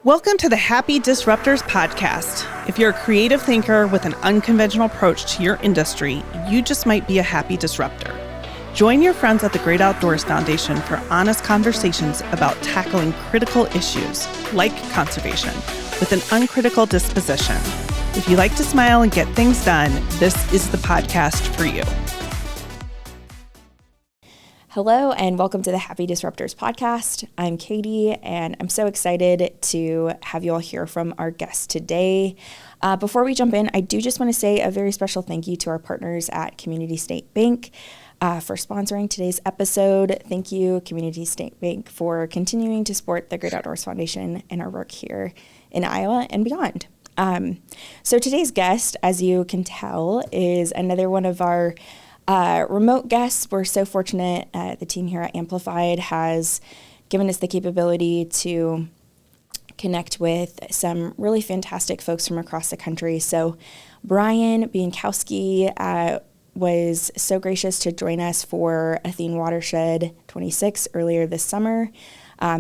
Welcome to the Happy Disruptors podcast. If you're a creative thinker with an unconventional approach to your industry, you just might be a happy disruptor. Join your friends at the Great Outdoors Foundation for honest conversations about tackling critical issues like conservation with an uncritical disposition. If you like to smile and get things done, this is the podcast for you. Hello and welcome to the Happy Disruptors podcast. I'm Katie and I'm so excited to have you all hear from our guest today. Before we jump in, I do just want to say a very special thank you to our partners at Community State Bank for sponsoring today's episode. Thank you, Community State Bank, for continuing to support the Great Outdoors Foundation and our work here in Iowa and beyond. So today's guest, as you can tell, is another one of our remote guests. We're so fortunate. The team here at Amplified has given us the capability to connect with some really fantastic folks from across the country. So Brian Bienkowski was so gracious to join us for Athene Watershed 26 earlier this summer.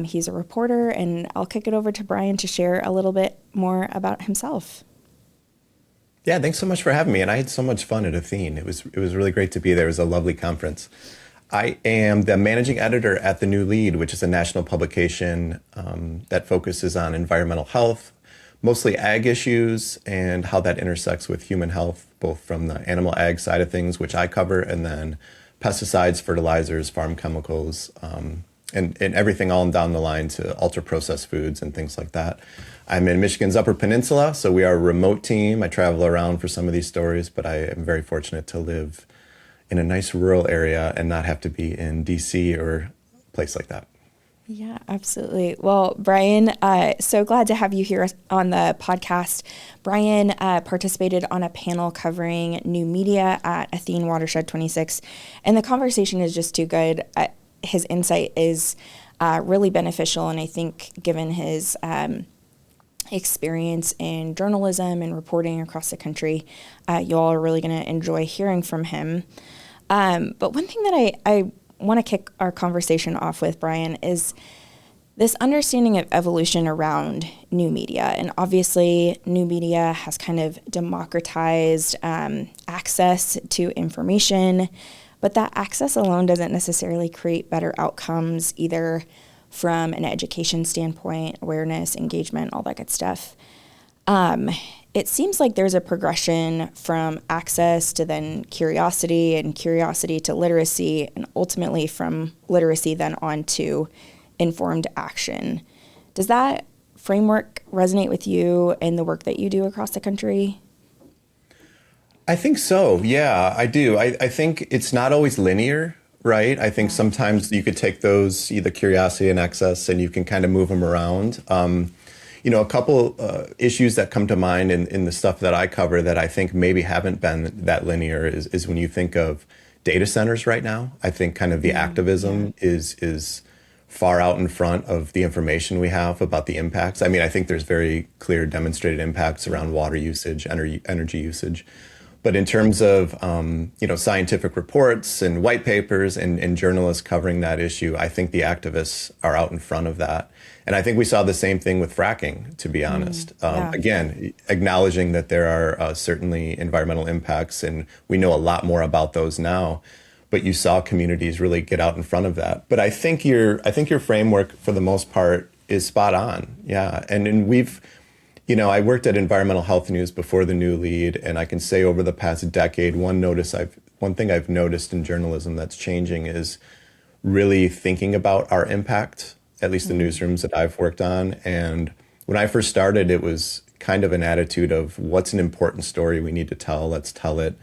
He's a reporter, and I'll kick it over to Brian to share a little bit more about himself. Yeah, thanks so much for having me. And I had so much fun at Athene. It was really great to be there. It was a lovely conference. I am the managing editor at The New Lead, which is a national publication that focuses on environmental health, mostly ag issues, and how that intersects with human health, both from the animal ag side of things, which I cover, and then pesticides, fertilizers, farm chemicals, and everything all down the line to ultra-processed foods and things like that. I'm in Michigan's Upper Peninsula, so we are a remote team. I travel around for some of these stories, but I am very fortunate to live in a nice rural area and not have to be in DC or a place like that. Yeah, absolutely. Well, Brian, so glad to have you here on the podcast. Brian participated on a panel covering new media at Athene Watershed 26, and the conversation is just too good. His insight is really beneficial, and I think given his experience in journalism and reporting across the country, you all are really going to enjoy hearing from him. But one thing that I want to kick our conversation off with, Brian, is this understanding of evolution around new media. And obviously, new media has kind of democratized access to information, but that access alone doesn't necessarily create better outcomes, either from an education standpoint, awareness, engagement, all that good stuff. It seems like there's a progression from access to then curiosity, and curiosity to literacy, and ultimately from literacy then on to informed action. Does that framework resonate with you in the work that you do across the country? I think so. Yeah, I do. I think it's not always linear, right? I think sometimes you could take those, either curiosity and access, and you can kind of move them around. A couple issues that come to mind in the stuff that I cover that I think maybe haven't been that linear is when you think of data centers right now. I think kind of the activism is far out in front of the information we have about the impacts. I mean, I think there's very clear demonstrated impacts around water usage, energy usage. But in terms of scientific reports and white papers and journalists covering that issue, I think the activists are out in front of that. And I think we saw the same thing with fracking, to be honest. Again, acknowledging that there are certainly environmental impacts, and we know a lot more about those now. But you saw communities really get out in front of that. But I think your framework, for the most part, is spot on. Yeah, and we've. I worked at Environmental Health News before The New Lead, and I can say over the past decade, one thing I've noticed in journalism that's changing is really thinking about our impact, at least the newsrooms that I've worked on. And when I first started, it was kind of an attitude of what's an important story we need to tell, let's tell it,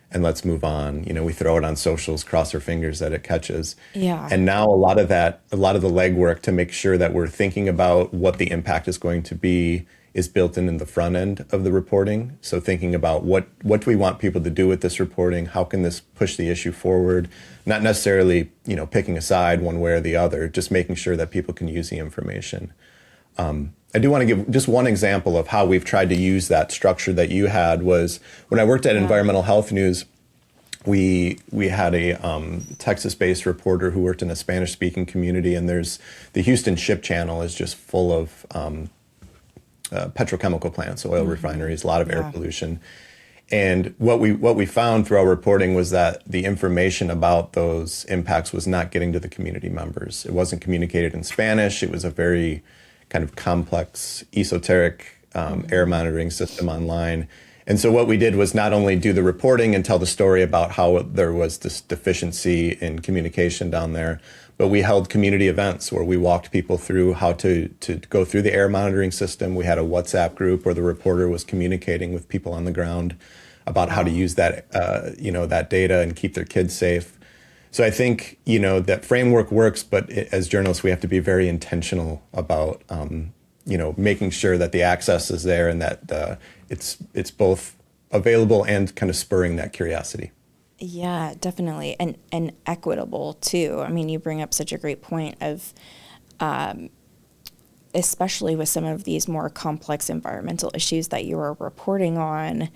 and let's move on. We throw it on socials, cross our fingers that it catches. Yeah. And now a lot of the legwork to make sure that we're thinking about what the impact is going to be is built in the front end of the reporting. So thinking about what do we want people to do with this reporting? How can this push the issue forward? Not necessarily, picking a side one way or the other, just making sure that people can use the information. I do want to give just one example of how we've tried to use that structure that you had was when I worked at Environmental Health News, we had a Texas-based reporter who worked in a Spanish-speaking community, and there's the Houston Ship Channel is just full of petrochemical plants, oil refineries, a lot of air pollution. And what we found through our reporting was that the information about those impacts was not getting to the community members. It wasn't communicated in Spanish. It was a very kind of complex, esoteric air monitoring system online. And so what we did was not only do the reporting and tell the story about how there was this deficiency in communication down there, but we held community events where we walked people through how to go through the air monitoring system. We had a WhatsApp group where the reporter was communicating with people on the ground about how to use that, that data and keep their kids safe. So I think, that framework works, but as journalists, we have to be very intentional about, making sure that the access is there and that it's both available and kind of spurring that curiosity. Yeah, definitely. And equitable too. I mean, you bring up such a great point of, especially with some of these more complex environmental issues that you are reporting on,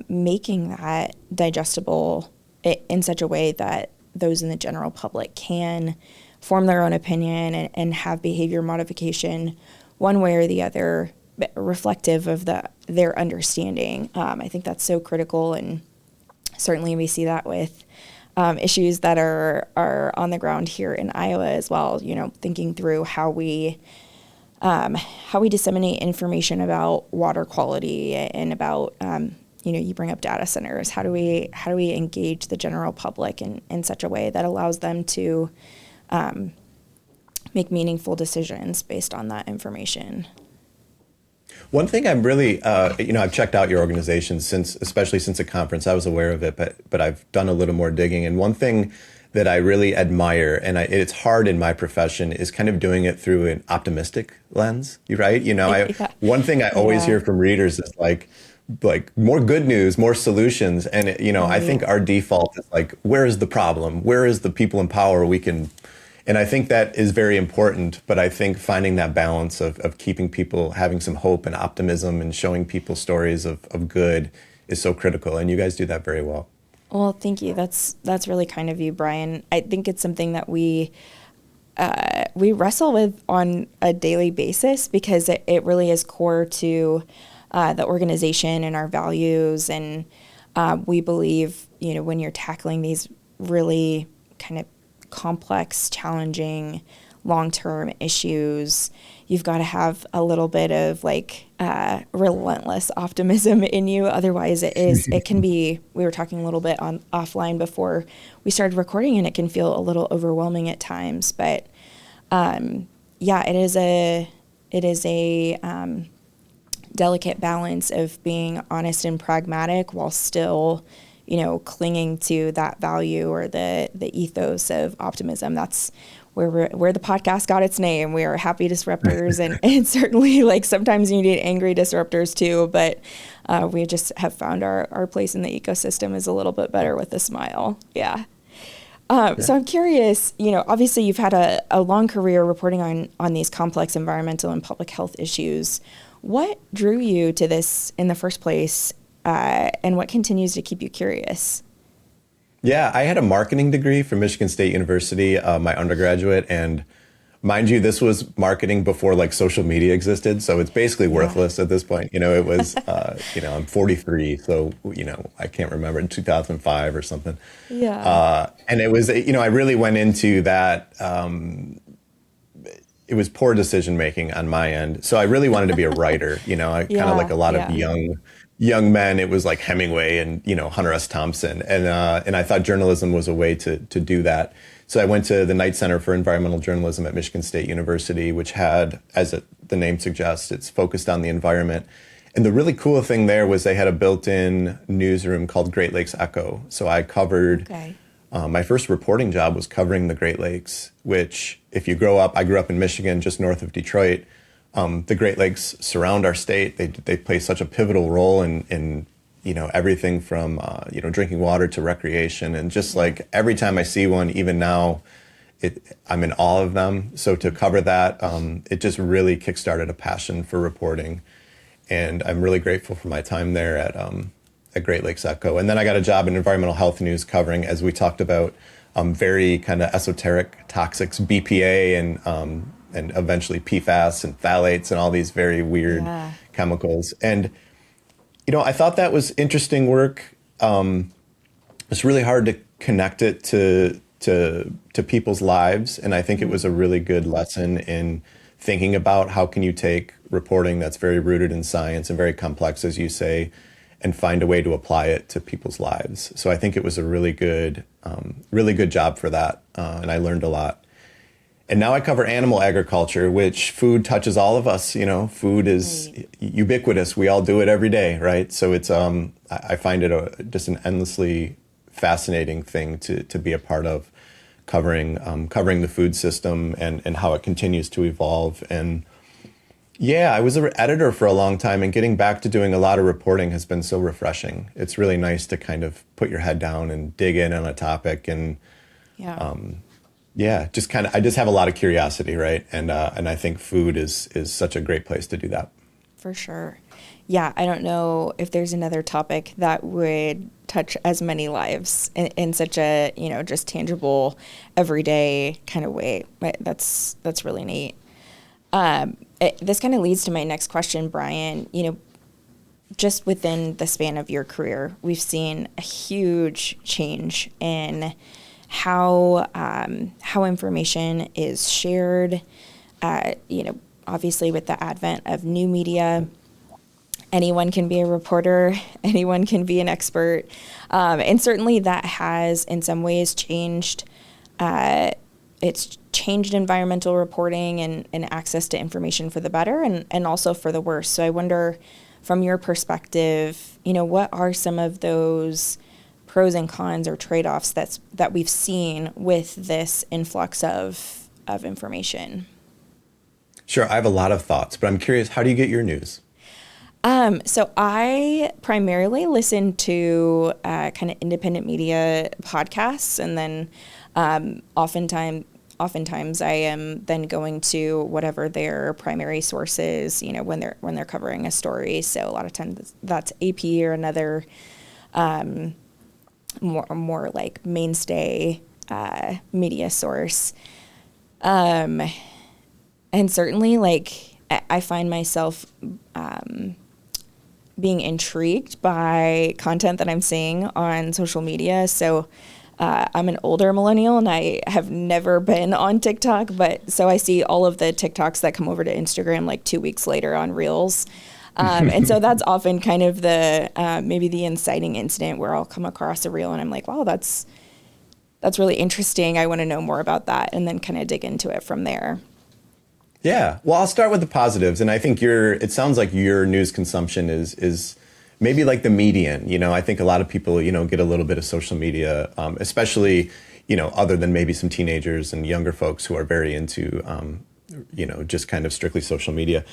making that digestible in such a way that those in the general public can form their own opinion and have behavior modification one way or the other, reflective of their understanding. I think that's so critical, and certainly we see that with issues that are on the ground here in Iowa as well. Thinking through how we disseminate information about water quality and about you bring up data centers. How do we engage the general public in such a way that allows them to make meaningful decisions based on that information? One thing I'm really, I've checked out your organization especially since a conference. I was aware of it, but I've done a little more digging. And one thing that I really admire, and it's hard in my profession, is kind of doing it through an optimistic lens, right? One thing I always hear from readers is like more good news, more solutions. And, I think our default is like, where is the problem? Where is the people in power and I think that is very important, but I think finding that balance of keeping people having some hope and optimism and showing people stories of good is so critical. And you guys do that very well. Well, thank you. That's really kind of you, Brian. I think it's something that we wrestle with on a daily basis because it really is core to the organization and our values. And we believe, when you're tackling these really kind of complex, challenging, long-term issues, you've got to have a little bit of relentless optimism in you. Otherwise it can be, we were talking a little bit on offline before we started recording, and it can feel a little overwhelming at times. But it is a delicate balance of being honest and pragmatic while still clinging to that value or the ethos of optimism. That's where the podcast got its name. We are happy disruptors, and certainly sometimes you need angry disruptors too, but we just have found our place in the ecosystem is a little bit better with a smile. Yeah. So I'm curious, obviously you've had a long career reporting on these complex environmental and public health issues. What drew you to this in the first place? And what continues to keep you curious? Yeah, I had a marketing degree from Michigan State University, my undergraduate, and mind you, this was marketing before social media existed, so it's basically worthless at this point. It was, I'm 43, so I can't remember, in 2005 or something. Yeah. And it was, I really went into that. It was poor decision making on my end, so I really wanted to be a writer. Kind of like a lot of young men, it was like Hemingway and, Hunter S. Thompson. And I thought journalism was a way to do that. So I went to the Knight Center for Environmental Journalism at Michigan State University, which had, the name suggests, it's focused on the environment. And the really cool thing there was they had a built-in newsroom called Great Lakes Echo. So I covered, my first reporting job was covering the Great Lakes, which if you I grew up in Michigan, just north of Detroit. The Great Lakes surround our state. They play such a pivotal role in everything from drinking water to recreation, and just every time I see one, even now, I'm in awe of them. So to cover that, it just really kickstarted a passion for reporting, and I'm really grateful for my time there at Great Lakes Echo. And then I got a job in environmental health news covering, as we talked about, very kind of esoteric toxics, BPA and eventually PFAS and phthalates and all these very weird chemicals. And, I thought that was interesting work. It's really hard to connect it to people's lives. And I think it was a really good lesson in thinking about how can you take reporting that's very rooted in science and very complex, as you say, and find a way to apply it to people's lives. So I think it was a really good job for that. And I learned a lot. And now I cover animal agriculture, which food touches all of us. Food is ubiquitous. We all do it every day, right? So it's I find it just an endlessly fascinating thing to be a part of, covering the food system and how it continues to evolve. And I was an editor for a long time, and getting back to doing a lot of reporting has been so refreshing. It's really nice to kind of put your head down and dig in on a topic and I just have a lot of curiosity, right? And I think food is such a great place to do that. For sure. Yeah, I don't know if there's another topic that would touch as many lives in such a, just tangible, everyday kind of way. That's really neat. This kind of leads to my next question, Brian. Just within the span of your career, we've seen a huge change in how information is shared. Obviously with the advent of new media, anyone can be a reporter, anyone can be an expert, and certainly that has in some ways changed. It's changed environmental reporting and access to information for the better and also for the worse. So I wonder, from your perspective, what are some of those pros and cons or trade-offs that we've seen with this influx of information? Sure, I have a lot of thoughts, but I'm curious, how do you get your news? So I primarily listen to kind of independent media podcasts, and then oftentimes I am then going to whatever their primary source is, when they're covering a story. So a lot of times that's AP or another more like mainstay media source. And certainly, like, I find myself being intrigued by content that I'm seeing on social media. So I'm an older millennial and I have never been on TikTok, but so I see all of the TikToks that come over to Instagram like 2 weeks later on Reels. And so that's often kind of the maybe the inciting incident where I'll come across a reel and I'm like, wow, that's really interesting. I want to know more about that, and then kind of dig into it from there. Yeah. Well, I'll start with the positives. And I think it sounds like your news consumption is maybe like the median. I think a lot of people, get a little bit of social media, especially, other than maybe some teenagers and younger folks who are very into, just kind of strictly social media.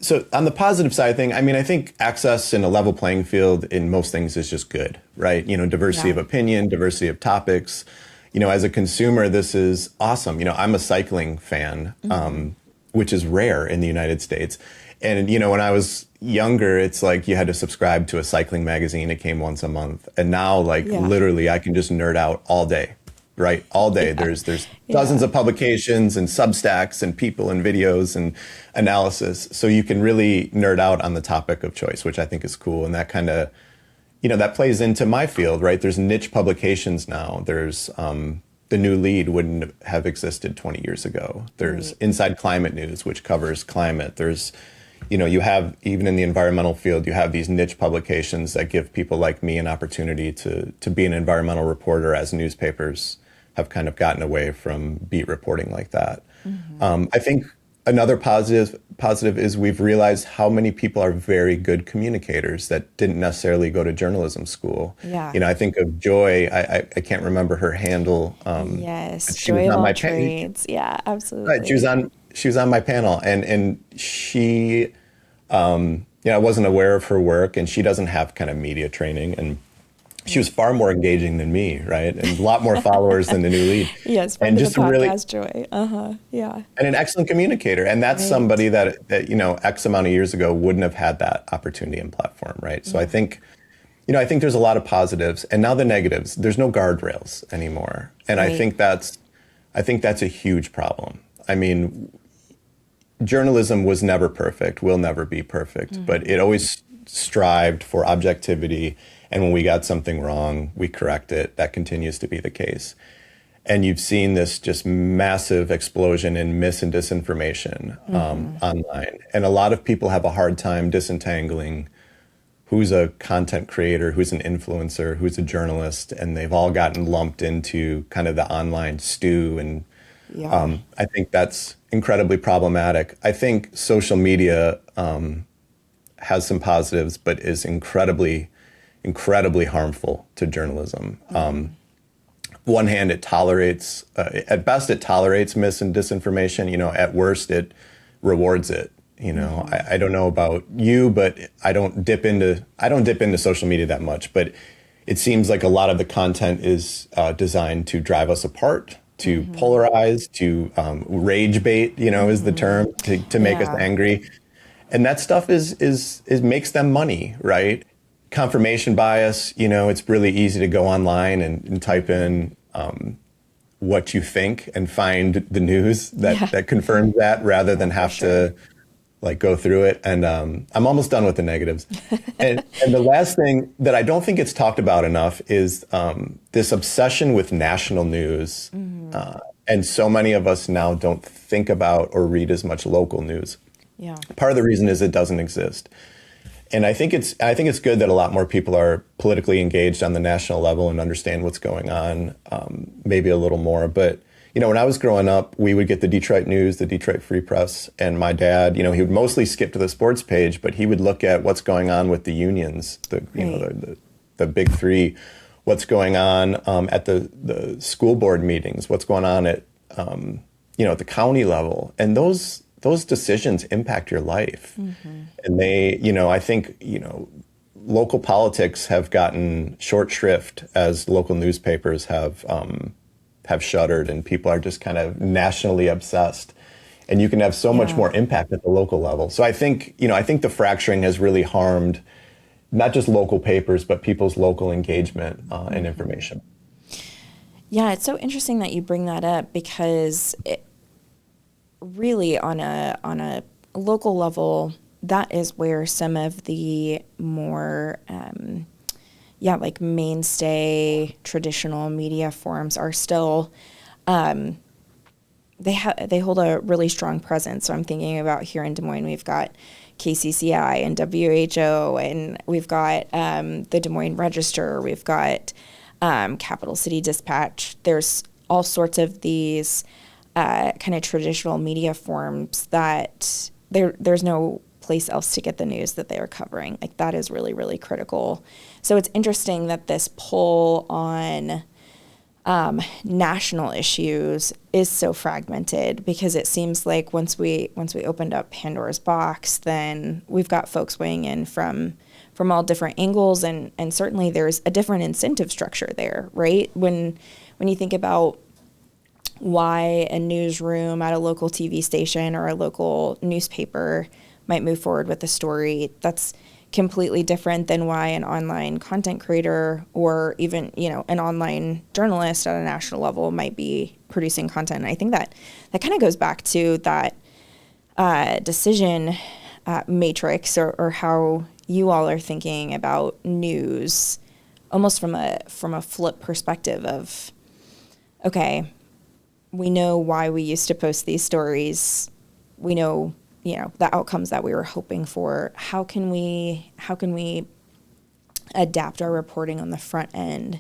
So on the positive side thing, I think access and a level playing field in most things is just good, right? Diversity of opinion, diversity of topics. As a consumer, this is awesome. I'm a cycling fan, which is rare in the United States. And, when I was younger, it's like you had to subscribe to a cycling magazine. It came once a month. And now, literally, I can just nerd out all day, right? All day. Yeah. There's dozens of publications and Substacks and people and videos and analysis. So you can really nerd out on the topic of choice, which I think is cool. And that kind of, that plays into my field, right? There's niche publications now. There's The New Lead wouldn't have existed 20 years ago. There's Inside Climate News, which covers climate. There's, you have, even in the environmental field, you have these niche publications that give people like me an opportunity to be an environmental reporter, as newspapers have kind of gotten away from beat reporting like that. I think another positive is we've realized how many people are very good communicators that didn't necessarily go to journalism school. Yeah. I think of Joy. I can't remember her handle. Yes, she was on my trades. Yeah, absolutely. Right, she was on my panel, and she, I wasn't aware of her work, and she doesn't have kind of media training, and she was far more engaging than me, right? And a lot more followers than The New Lead. Yes, and just the podcast, Joy. Yeah. And an excellent communicator. And that's somebody that, X amount of years ago wouldn't have had that opportunity and platform, right? So I think there's a lot of positives. And now the negatives. There's no guardrails anymore. And I think that's a huge problem. journalism was never perfect, will never be perfect, but it always strived for objectivity. And when we got something wrong, we correct it. That continues to be the case. And you've seen this just massive explosion in mis and disinformation online. And a lot of people have a hard time disentangling who's a content creator, who's an influencer, who's a journalist, and they've all gotten lumped into kind of the online stew. And I think that's incredibly problematic. I think social media has some positives, but is incredibly harmful to journalism. One hand, it tolerates, at best, it tolerates mis and disinformation. At worst, it rewards it. I don't know about you, but I don't dip into social media that much. But it seems like a lot of the content is designed to drive us apart, to polarize, to rage bait. Is the term to make us angry, and that stuff is makes them money, right? Confirmation bias. It's really easy to go online and type in what you think and find the news that confirms that, rather than have to go through it. And I'm almost done with the negatives. And the last thing that I don't think it's talked about enough is this obsession with national news. And so many of us now don't think about or read as much local news. Yeah. Part of the reason is it doesn't exist. And I think it's good that a lot more people are politically engaged on the national level and understand what's going on, maybe a little more. But, when I was growing up, we would get the Detroit News, the Detroit Free Press, and my dad, he would mostly skip to the sports page, but he would look at what's going on with the unions, the big three, what's going on at the school board meetings, what's going on at, at the county level. And those decisions impact your life. And they, I think, local politics have gotten short shrift as local newspapers have shuttered, and people are just kind of nationally obsessed. And you can have so much more impact at the local level. So I think the fracturing has really harmed not just local papers, but people's local engagement and information. Yeah, it's so interesting that you bring that up, because really on a local level, that is where some of the more mainstay traditional media forms are still they hold a really strong presence. So I'm thinking about here in Des Moines, we've got KCCI and WHO, and we've got the Des Moines Register, we've got Capital City Dispatch. There's all sorts of these kind of traditional media forms that there's no place else to get the news that they are covering. That is really, really critical. So it's interesting that this pull on national issues is so fragmented, because it seems like once we opened up Pandora's box, then we've got folks weighing in from all different angles, and certainly there's a different incentive structure there, right? When you think about why a newsroom at a local TV station or a local newspaper might move forward with a story, that's completely different than why an online content creator or even, an online journalist at a national level might be producing content. And I think that kind of goes back to that decision matrix or how you all are thinking about news, almost from a flip perspective of, okay, we know why we used to post these stories. We know, the outcomes that we were hoping for. How can we adapt our reporting on the front end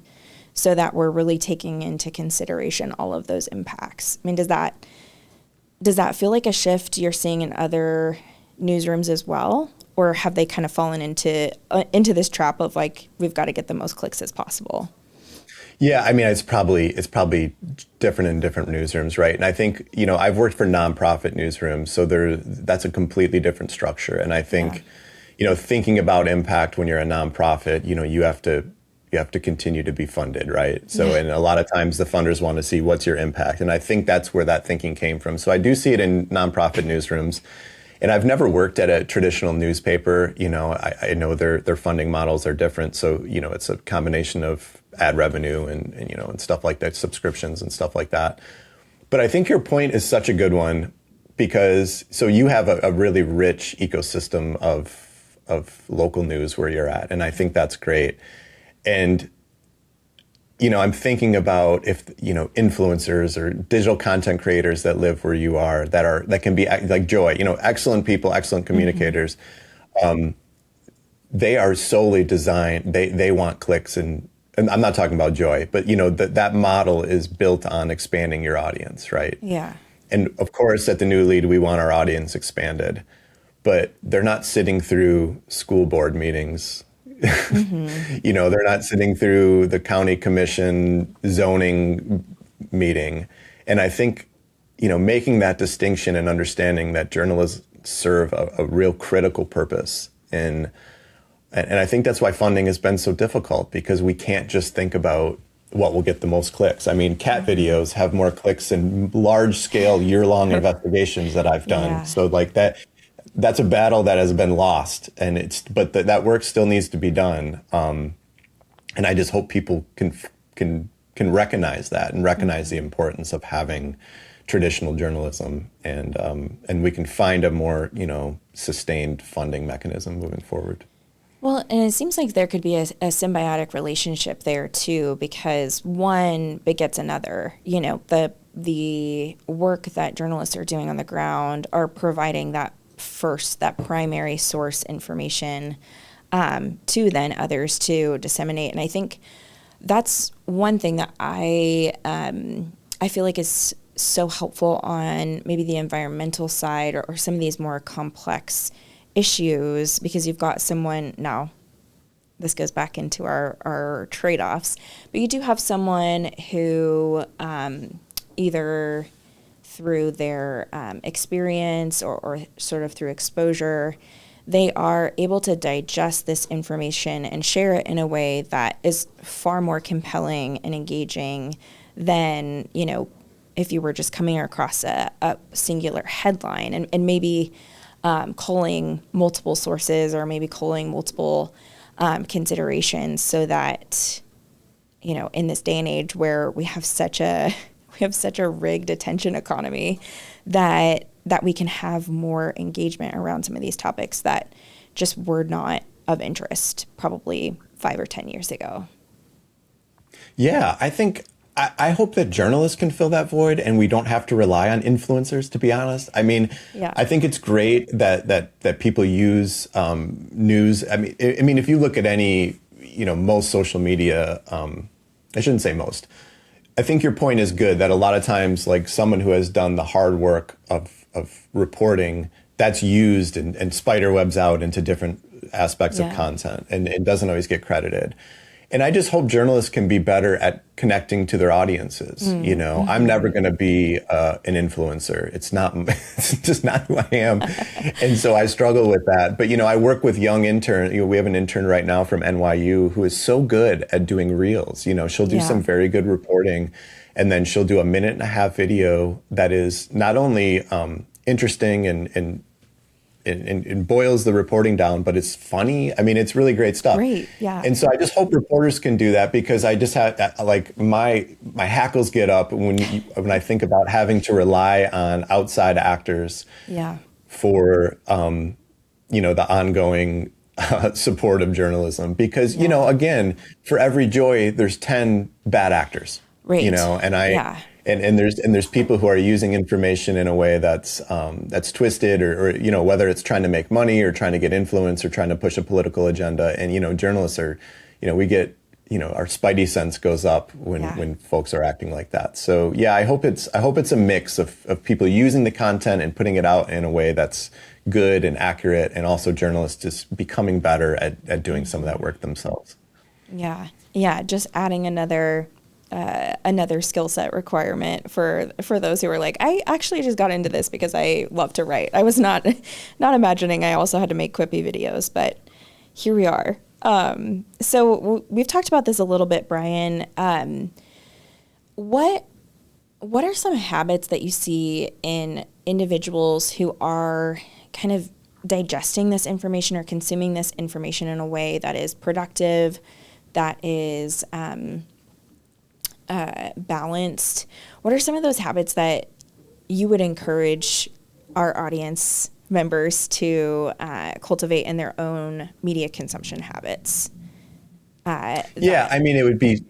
so that we're really taking into consideration all of those impacts? I mean, does that feel like a shift you're seeing in other newsrooms as well? Or have they kind of fallen into this trap of we've got to get the most clicks as possible? Yeah, I mean, it's probably different in different newsrooms, right? And I think, I've worked for nonprofit newsrooms, so that's a completely different structure. And I think, thinking about impact when you're a nonprofit, you have to continue to be funded, right? So, and a lot of times the funders want to see what's your impact. And I think that's where that thinking came from. So I do see it in nonprofit newsrooms. And I've never worked at a traditional newspaper. I know their funding models are different. So, it's a combination of ad revenue and stuff like that, subscriptions and stuff like that. But I think your point is such a good one, because so you have a really rich ecosystem of local news where you're at, and I think that's great. And I'm thinking about if influencers or digital content creators that live where you are that can be like Joy, excellent people, excellent communicators. They are solely designed. They want clicks, and I'm not talking about Joy, but that model is built on expanding your audience, right? Yeah. And of course, at the New Lead, we want our audience expanded, but they're not sitting through school board meetings. They're not sitting through the county commission zoning meeting. And I think, making that distinction and understanding that journalists serve a real critical purpose. And I think that's why funding has been so difficult, because we can't just think about what will get the most clicks. I mean, cat videos have more clicks than large scale year-long investigations that I've done. Yeah. So like that's a battle that has been lost, and that work still needs to be done. And I just hope people can recognize that and recognize the importance of having traditional journalism, and we can find a more sustained funding mechanism moving forward. Well, and it seems like there could be a symbiotic relationship there too, because one begets another. The work that journalists are doing on the ground are providing that primary source information to then others to disseminate. And I think that's one thing that I feel like is so helpful on maybe the environmental side or some of these more complex issues, because you've got someone now. This goes back into our trade-offs, but you do have someone who either through their experience or sort of through exposure, they are able to digest this information and share it in a way that is far more compelling and engaging than, if you were just coming across a singular headline and maybe culling multiple sources or maybe culling multiple considerations, so that, in this day and age where we have such a rigged attention economy, that we can have more engagement around some of these topics that just were not of interest probably 5 or 10 years ago. Yeah, I hope that journalists can fill that void and we don't have to rely on influencers, to be honest. I mean, yeah. I think it's great that people use news. I mean, if you look at any, most social media, I shouldn't say most. I think your point is good that a lot of times, like someone who has done the hard work of reporting, that's used and spider webs out into different aspects of content and it doesn't always get credited. And I just hope journalists can be better at connecting to their audiences. I'm never going to be an influencer. It's just not who I am. And so I struggle with that. But, I work with young interns. We have an intern right now from NYU who is so good at doing reels. She'll do some very good reporting, and then she'll do a 1.5-minute video that is not only interesting and boils the reporting down, but it's funny. I mean, it's really great stuff. Great, yeah. And so I just hope reporters can do that, because I just have my hackles get up when I think about having to rely on outside actors for the ongoing support of journalism, because again, for every Joy there's 10 bad actors. Right. And there's people who are using information in a way that's twisted, or whether it's trying to make money or trying to get influence or trying to push a political agenda. And journalists are, we get, our spidey sense goes up when folks are acting like that. So yeah, I hope it's a mix of people using the content and putting it out in a way that's good and accurate, and also journalists just becoming better at doing some of that work themselves. Yeah, just adding another skill set requirement for those who are like, I actually just got into this because I love to write. I was not imagining I also had to make quippy videos, but here we are. So we've talked about this a little bit, Brian. What are some habits that you see in individuals who are kind of digesting this information or consuming this information in a way that is productive, that is balanced? What are some of those habits that you would encourage our audience members to cultivate in their own media consumption habits? I mean, it would be,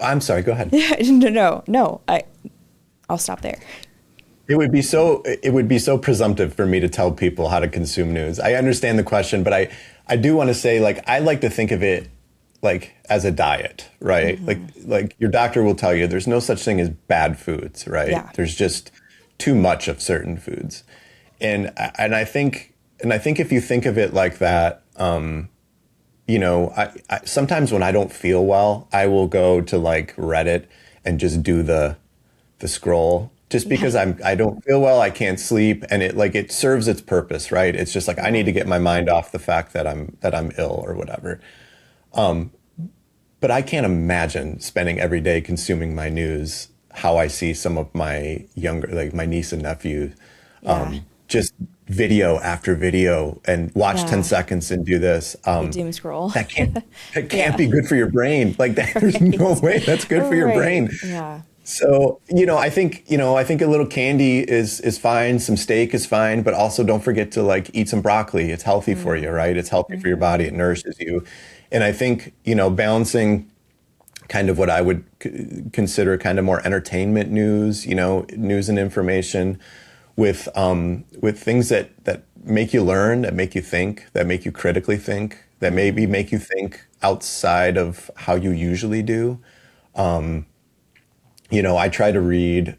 I'm sorry, go ahead. No, I'll stop there. It would be so presumptive for me to tell people how to consume news. I understand the question, but I do want to say, like, I like to think of it like as a diet, right? Mm-hmm. Like your doctor will tell you there's no such thing as bad foods, right? Yeah. There's just too much of certain foods. And I think if you think of it like that, I sometimes when I don't feel well, I will go to like Reddit and just do the scroll. Just because I don't feel well, I can't sleep, and it serves its purpose, right? It's just like I need to get my mind off the fact that I'm ill or whatever. But I can't imagine spending every day consuming my news how I see some of my younger, like my niece and nephew, just video after video and watch 10 seconds and do this. Doom scroll. That can't be good for your brain. Like that, there's no way that's good for your brain. Yeah. So, I think a little candy is fine. Some steak is fine, but also don't forget to like eat some broccoli. It's healthy for you, right? It's healthy for your body. It nourishes you. And I think, balancing kind of what I would consider kind of more entertainment news, news and information with things that make you learn, that make you think, that make you critically think, that maybe make you think outside of how you usually do. I try to read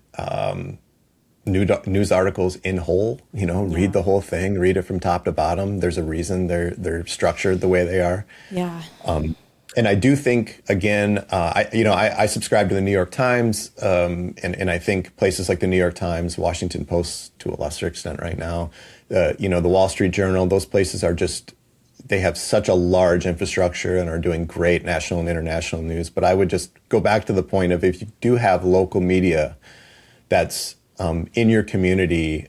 news articles in whole, read the whole thing, read it from top to bottom. There's a reason they're structured the way they are. Yeah. And I do think, again, I subscribe to the New York Times, and I think places like the New York Times, Washington Post to a lesser extent right now, the Wall Street Journal, those places are just, they have such a large infrastructure and are doing great national and international news. But I would just go back to the point of if you do have local media that's in your community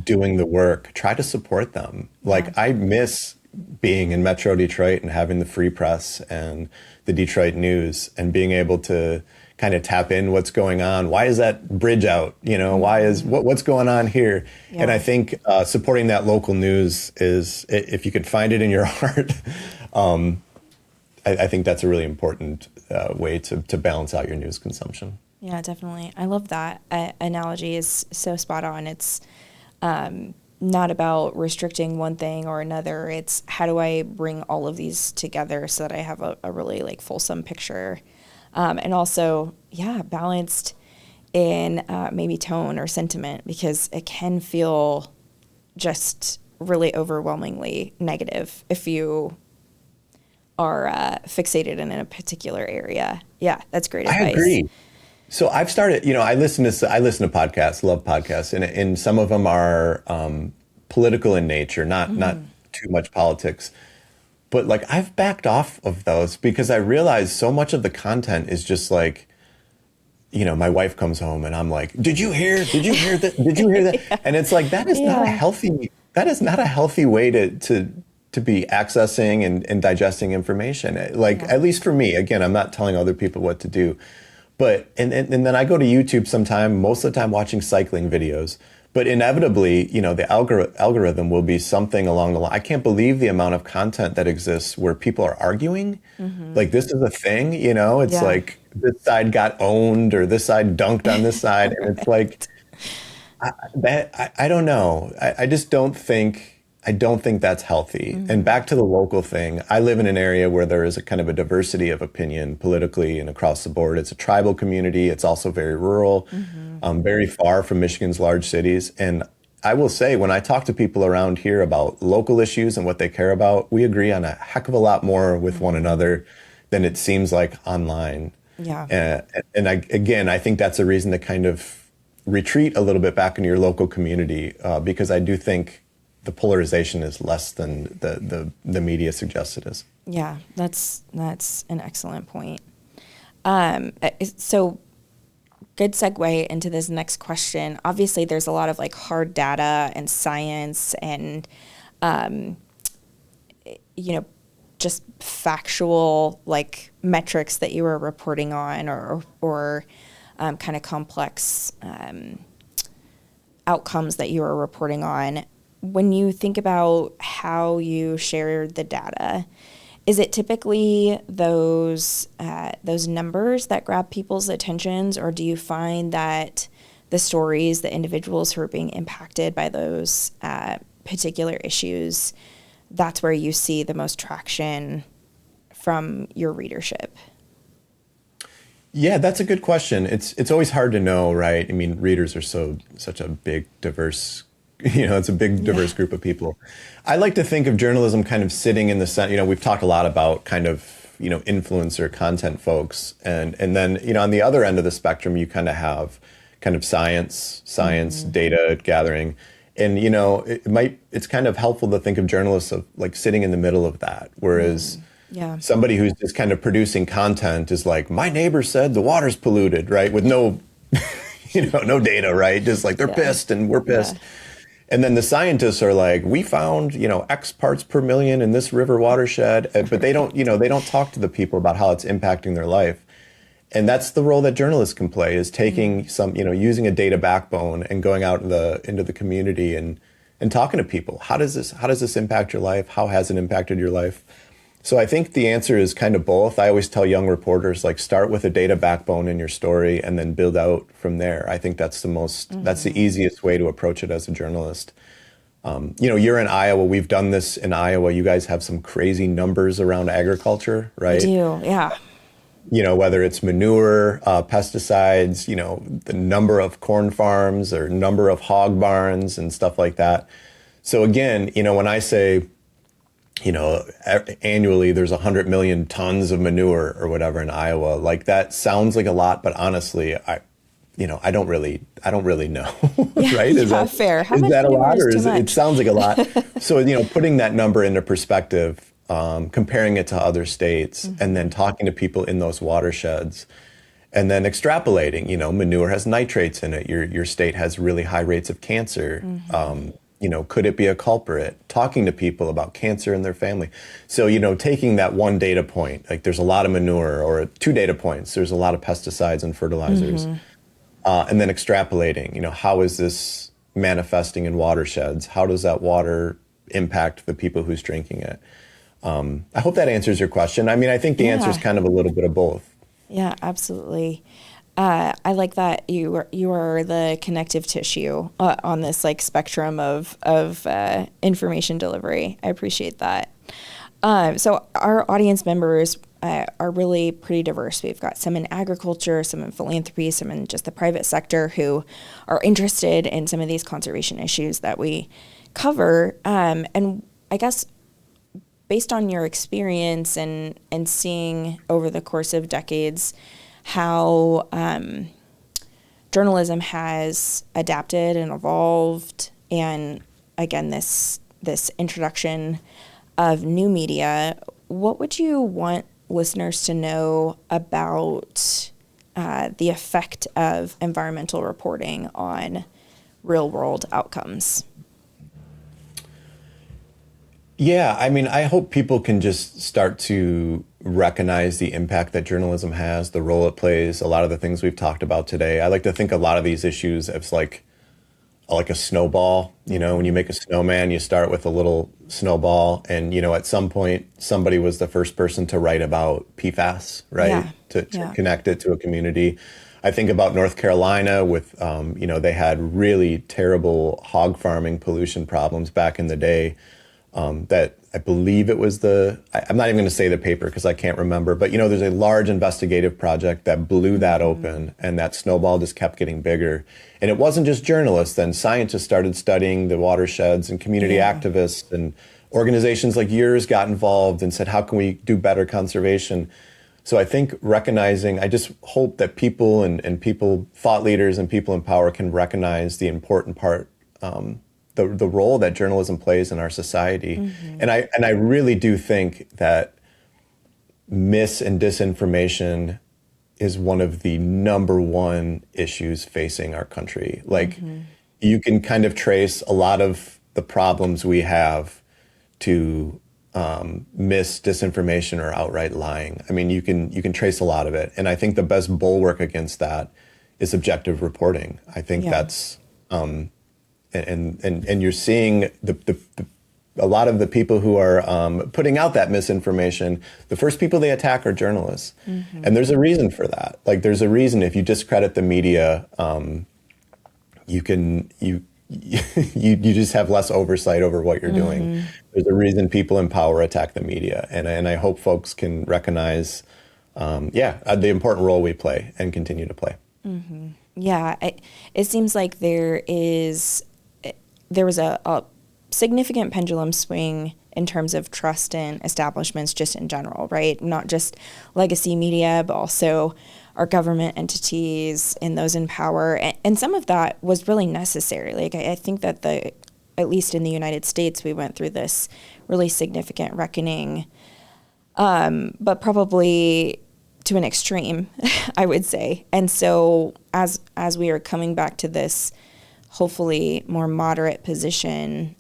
doing the work, try to support them. Like I miss being in Metro Detroit and having the Free Press and the Detroit News and being able to kind of tap in what's going on. Why is that bridge out? Why is what's going on here? Yeah. And I think supporting that local news is, if you could find it in your heart, I think that's a really important way to balance out your news consumption. Yeah, definitely. I love that analogy is so spot on. It's not about restricting one thing or another. It's how do I bring all of these together so that I have a really like fulsome picture. And also, balanced in maybe tone or sentiment, because it can feel just really overwhelmingly negative if you are fixated in a particular area. Yeah, that's great advice. I agree. So I've started, I listen to podcasts, love podcasts, and some of them are political in nature, not too much politics. But like I've backed off of those because I realize so much of the content is just like, my wife comes home and I'm like, did you hear that? Did you hear that? Yeah. And it's like, that is not a healthy way to be accessing and digesting information. Like, at least for me, again, I'm not telling other people what to do, but, and then I go to YouTube sometime, most of the time watching cycling videos. But inevitably, the algorithm will be something along the line. I can't believe the amount of content that exists where people are arguing. Mm-hmm. Like this is a thing, it's like this side got owned or this side dunked on this side. And it's like, I don't know. I just don't think that's healthy. Mm-hmm. And back to the local thing, I live in an area where there is a kind of a diversity of opinion politically and across the board. It's a tribal community. It's also very rural, very far from Michigan's large cities. And I will say, when I talk to people around here about local issues and what they care about, we agree on a heck of a lot more with one another than it seems like online. Yeah. And I think that's a reason to kind of retreat a little bit back into your local community, because I do think the polarization is less than the media suggests it is. Yeah, that's an excellent point. So good segue into this next question. Obviously, there's a lot of like hard data and science and, just factual like metrics that you were reporting on or kind of complex outcomes that you are reporting on, when you think about how you share the data, is it typically those numbers that grab people's attentions, or do you find that the stories, the individuals who are being impacted by those particular issues, that's where you see the most traction from your readership? Yeah, that's a good question. It's always hard to know, right? I mean, readers are such a big, diverse, it's a big, diverse group of people. I like to think of journalism kind of sitting in the center. We've talked a lot about kind of, influencer content folks. And then, on the other end of the spectrum, you kind of have kind of science, data gathering. And, it's kind of helpful to think of journalists of like sitting in the middle of that. Whereas somebody who's just kind of producing content is like, my neighbor said the water's polluted, right? With no, no data, right? Just like they're pissed and we're pissed. Yeah. And then the scientists are like, we found, X parts per million in this river watershed, but they don't, they don't talk to the people about how it's impacting their life. And that's the role that journalists can play, is taking some, using a data backbone and going out into the community and talking to people. How does this impact your life? How has it impacted your life? So I think the answer is kind of both. I always tell young reporters, like, start with a data backbone in your story and then build out from there. I think that's that's the easiest way to approach it as a journalist. You're in Iowa. We've done this in Iowa. You guys have some crazy numbers around agriculture, right? We do, yeah. Whether it's manure, pesticides, the number of corn farms or number of hog barns and stuff like that. So again, when I say, annually there's 100 million tons of manure or whatever in Iowa, like that sounds like a lot, but honestly, I don't really know, right? Is that fair? How is much that a lot, or is it sounds like a lot? So, putting that number into perspective, comparing it to other states, and then talking to people in those watersheds, and then extrapolating, manure has nitrates in it. Your state has really high rates of cancer. Could it be a culprit? Talking to people about cancer in their family. So, taking that one data point, like there's a lot of manure, or 2 data points, there's a lot of pesticides and fertilizers, and then extrapolating, how is this manifesting in watersheds? How does that water impact the people who's drinking it? I hope that answers your question. I mean, I think the answer is kind of a little bit of both. Yeah, absolutely. I like that you are the connective tissue on this like spectrum of information delivery. I appreciate that. So our audience members are really pretty diverse. We've got some in agriculture, some in philanthropy, some in just the private sector who are interested in some of these conservation issues that we cover. And I guess based on your experience and seeing over the course of decades how journalism has adapted and evolved, and again, this introduction of new media, what would you want listeners to know about the effect of environmental reporting on real-world outcomes? Yeah, I mean, I hope people can just start to recognize the impact that journalism has, the role it plays, a lot of the things we've talked about today. I like to think a lot of these issues as like a snowball. When you make a snowman, you start with a little snowball, and at some point somebody was the first person to write about PFAS, right? Yeah. To connect it to a community. I think about North Carolina with, they had really terrible hog farming pollution problems back in the day. That I believe it was I'm not even going to say the paper because I can't remember, but there's a large investigative project that blew that open, and that snowball just kept getting bigger. And it wasn't just journalists. Then scientists started studying the watersheds, and community activists and organizations like yours got involved and said, how can we do better conservation? So I think I just hope that people and people, thought leaders and people in power can recognize the important part, the role that journalism plays in our society. And I really do think that mis and disinformation is one of the number one issues facing our country. Like, you can kind of trace a lot of the problems we have to disinformation or outright lying. I mean, you can trace a lot of it. And I think the best bulwark against that is objective reporting. I think that's and you're seeing a lot of the people who are putting out that misinformation, the first people they attack are journalists. Mm-hmm. And there's a reason for that. Like, there's a reason if you discredit the media, you just have less oversight over what you're doing. There's a reason people in power attack the media. And I hope folks can recognize, the important role we play and continue to play. Mm-hmm. Yeah, it seems like there was a significant pendulum swing in terms of trust in establishments just in general, right? Not just legacy media, but also our government entities and those in power. And some of that was really necessary. Like, I think that at least in the United States, we went through this really significant reckoning, but probably to an extreme, I would say. And so as we are coming back to this hopefully more moderate position,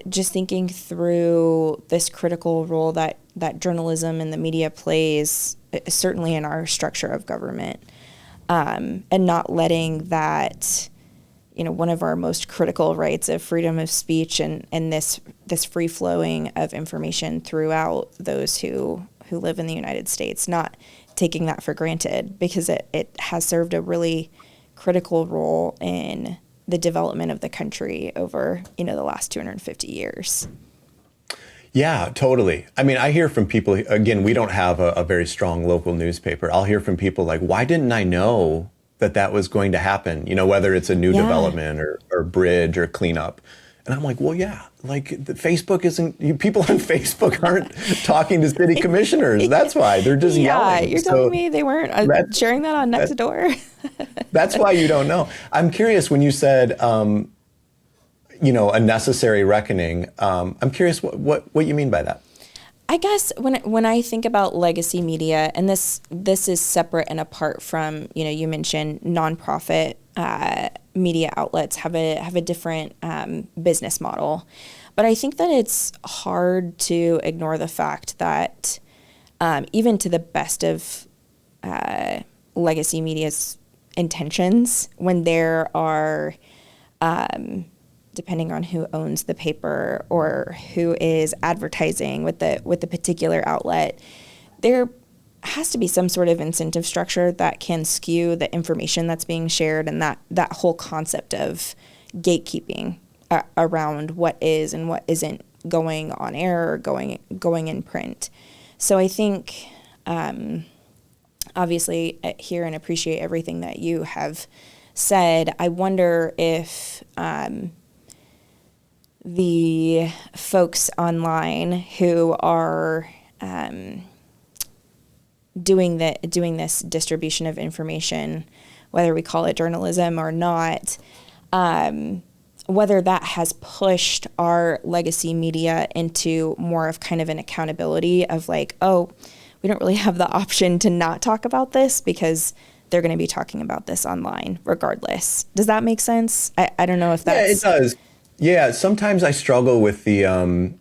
just thinking through this critical role that journalism and the media plays, certainly in our structure of government, and not letting that, one of our most critical rights of freedom of speech and this free flowing of information throughout those who live in the United States, not taking that for granted, because it has served a really critical role in the development of the country over, the last 250 years. Yeah, totally. I mean, I hear from people, again, we don't have a very strong local newspaper. I'll hear from people like, why didn't I know that was going to happen? Whether it's a new development or bridge or cleanup. And I'm like, well, yeah, like Facebook people on Facebook aren't talking to city commissioners. That's why they're just yelling. Yeah, you're telling me they weren't sharing that on Nextdoor? That's why you don't know. I'm curious when you said, a necessary reckoning. I'm curious what you mean by that. I guess when I think about legacy media, and this is separate and apart from, you mentioned nonprofit media outlets have a different business model, but I think that it's hard to ignore the fact that even to the best of legacy media's intentions, when there are depending on who owns the paper or who is advertising with the particular outlet, there has to be some sort of incentive structure that can skew the information that's being shared, and that whole concept of gatekeeping around what is and what isn't going on air or going in print. So I think, obviously, hear and appreciate everything that you have said. I wonder if the folks online who are doing this distribution of information, whether we call it journalism or not, whether that has pushed our legacy media into more of kind of an accountability of like, oh, we don't really have the option to not talk about this because they're going to be talking about this online regardless. Does that make sense? I don't know if that's... Yeah, it does. Yeah, sometimes I struggle with the...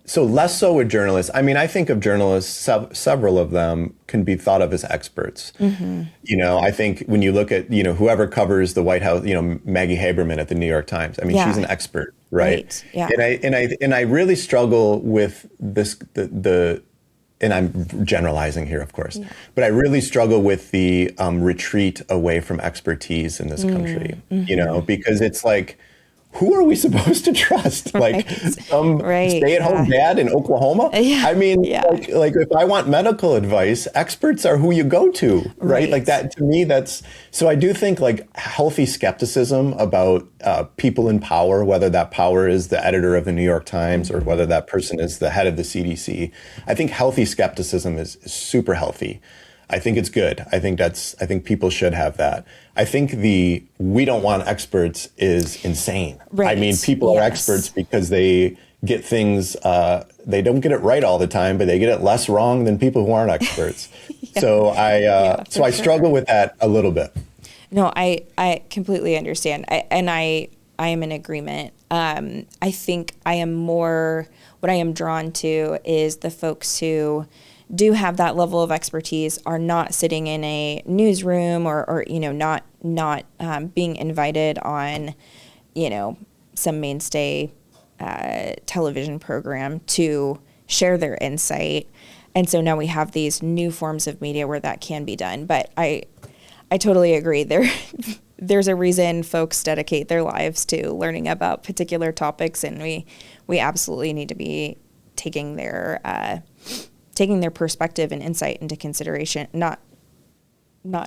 So less so with journalists. I mean, I think of journalists, several of them can be thought of as experts. Mm-hmm. I think when you look at, whoever covers the White House, Maggie Haberman at the New York Times, I mean, she's an expert, right? Yeah. And I really struggle with this, and I'm generalizing here, of course, but I really struggle with the retreat away from expertise in this country, because it's like, who are we supposed to trust? Like some stay-at-home dad in Oklahoma? Yeah. I mean, like if I want medical advice, experts are who you go to, right? Like that, to me, so I do think like healthy skepticism about people in power, whether that power is the editor of the New York Times or whether that person is the head of the CDC. I think healthy skepticism is super healthy. I think it's good. I think people should have that. I think we don't want experts is insane. Right. I mean, people are experts because they get things, they don't get it right all the time, but they get it less wrong than people who aren't experts. So I struggle with that a little bit. No, I completely understand. I am in agreement. I think what I am drawn to is the folks who do have that level of expertise are not sitting in a newsroom or not being invited on, some mainstay television program to share their insight. And so now we have these new forms of media where that can be done. But I totally agree. There's a reason folks dedicate their lives to learning about particular topics, and we absolutely need to be taking their perspective and insight into consideration, not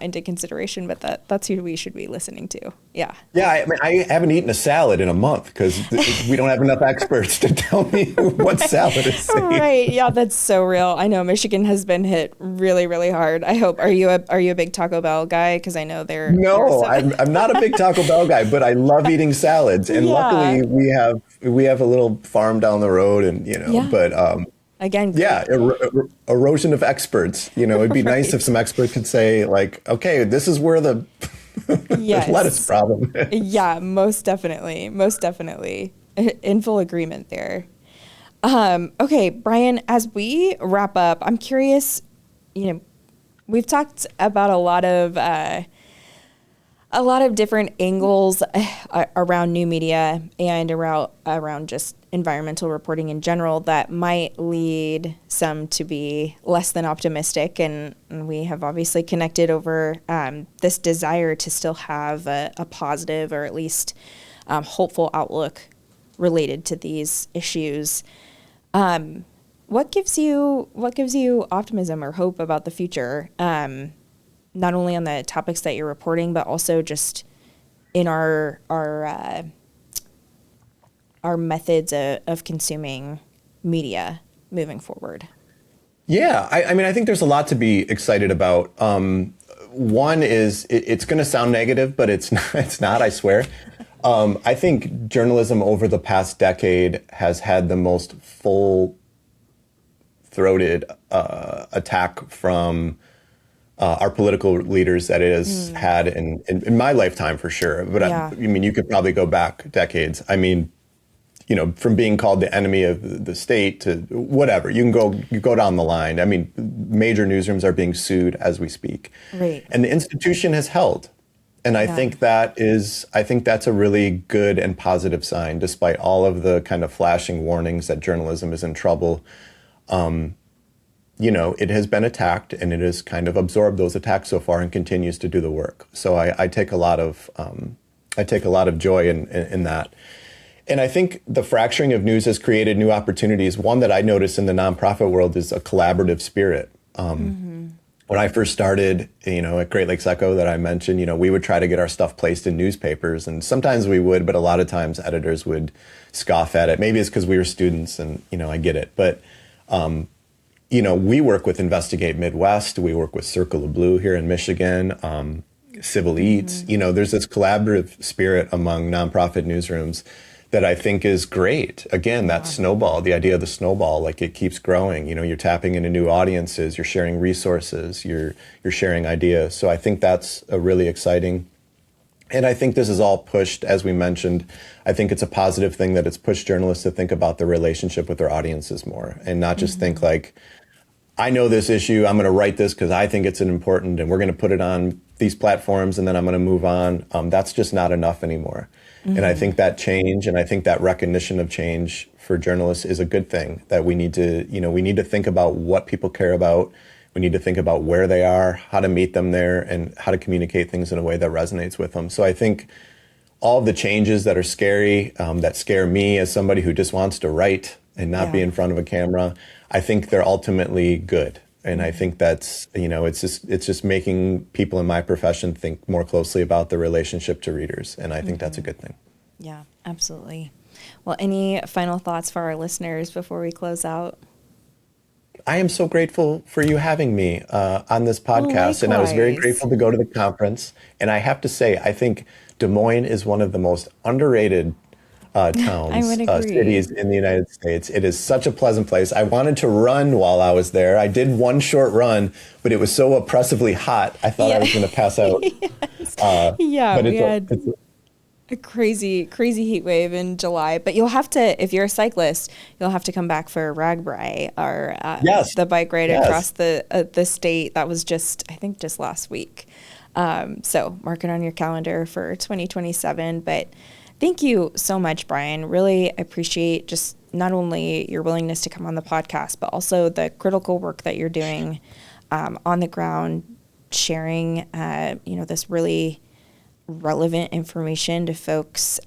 into consideration, but that's who we should be listening to. Yeah. Yeah. I mean, I haven't eaten a salad in a month because we don't have enough experts to tell me what salad is safe. Right. Yeah. That's so real. I know Michigan has been hit really, really hard. I hope. Are you a big Taco Bell guy? Because I know they're. No, I'm not a big Taco Bell guy, but I love eating salads. And luckily we have a little farm down the road, and but. Again, yeah, erosion of experts. It'd be nice if some expert could say, like, okay, this is where the lettuce problem is. Yeah, most definitely. In full agreement there. Okay, Brian, as we wrap up, I'm curious, we've talked about a lot of different angles around new media and around just environmental reporting in general that might lead some to be less than optimistic. And we have obviously connected over this desire to still have a positive or at least hopeful outlook related to these issues. What gives you optimism or hope about the future? Not only on the topics that you're reporting, but also just in our methods of consuming media moving forward. Yeah, I mean, I think there's a lot to be excited about. One is it's going to sound negative, but it's not, I swear. I think journalism over the past decade has had the most full-throated attack from our political leaders that it has had in my lifetime, for sure. But I mean, you could probably go back decades. I mean, from being called the enemy of the state to whatever, you go down the line. I mean, major newsrooms are being sued as we speak. Right. And the institution has held. And I think that's a really good and positive sign, despite all of the kind of flashing warnings that journalism is in trouble. It has been attacked, and it has kind of absorbed those attacks so far and continues to do the work. So I take a lot of joy in that. And I think the fracturing of news has created new opportunities. One that I notice in the nonprofit world is a collaborative spirit. When I first started, at Great Lakes Echo that I mentioned, we would try to get our stuff placed in newspapers, and sometimes we would, but a lot of times editors would scoff at it. Maybe it's because we were students, and I get it, but. We work with Investigate Midwest. We work with Circle of Blue here in Michigan, Civil Eats. There's this collaborative spirit among nonprofit newsrooms that I think is great. Again, that snowball, the idea of the snowball, like it keeps growing. You're tapping into new audiences, you're sharing resources, you're sharing ideas. So I think that's a really exciting. And I think this is all pushed, as we mentioned, I think it's a positive thing that it's pushed journalists to think about their relationship with their audiences more and not just think like, I know this issue, I'm going to write this because I think it's important and we're going to put it on these platforms and then I'm going to move on. That's just not enough anymore. And I think that change and I think that recognition of change for journalists is a good thing, that we need to think about what people care about. We need to think about where they are, how to meet them there, and how to communicate things in a way that resonates with them. So I think all of the changes that are scary, that scare me as somebody who just wants to write and not be in front of a camera, I think they're ultimately good. And I think that's, it's just making people in my profession think more closely about the relationship to readers. And I think that's a good thing. Yeah, absolutely. Well, any final thoughts for our listeners before we close out? I am so grateful for you having me on this podcast. And I was very grateful to go to the conference. And I have to say, I think Des Moines is one of the most underrated towns, cities in the United States. It is such a pleasant place. I wanted to run while I was there. I did one short run, but it was so oppressively hot, I thought I was going to pass out. A crazy, crazy heat wave in July. But you'll have to, if you're a cyclist, you'll have to come back for RAGBRAI, or Yes. the bike ride Yes. across the state. That was I think just last week. So mark it on your calendar for 2027. But thank you so much, Brian. Really appreciate just not only your willingness to come on the podcast, but also the critical work that you're doing on the ground, sharing, this really relevant information to folks.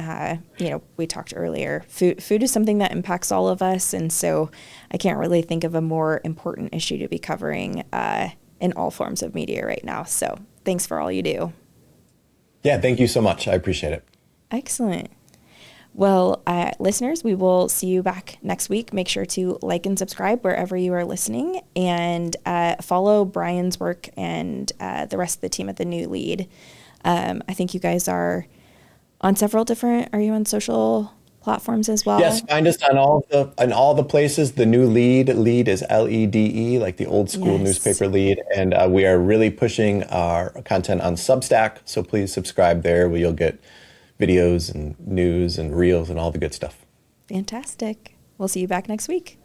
We talked earlier, food is something that impacts all of us. And so I can't really think of a more important issue to be covering in all forms of media right now. So thanks for all you do. Yeah, thank you so much. I appreciate it. Excellent. Well, listeners, we will see you back next week. Make sure to like and subscribe wherever you are listening, and follow Brian's work and the rest of the team at The New Lead. I think you guys are on are you on social platforms as well? Yes, find us on all the places. The New Lead is LEDE, like the old school newspaper lead. And we are really pushing our content on Substack. So please subscribe there, where you'll get videos and news and reels and all the good stuff. Fantastic. We'll see you back next week.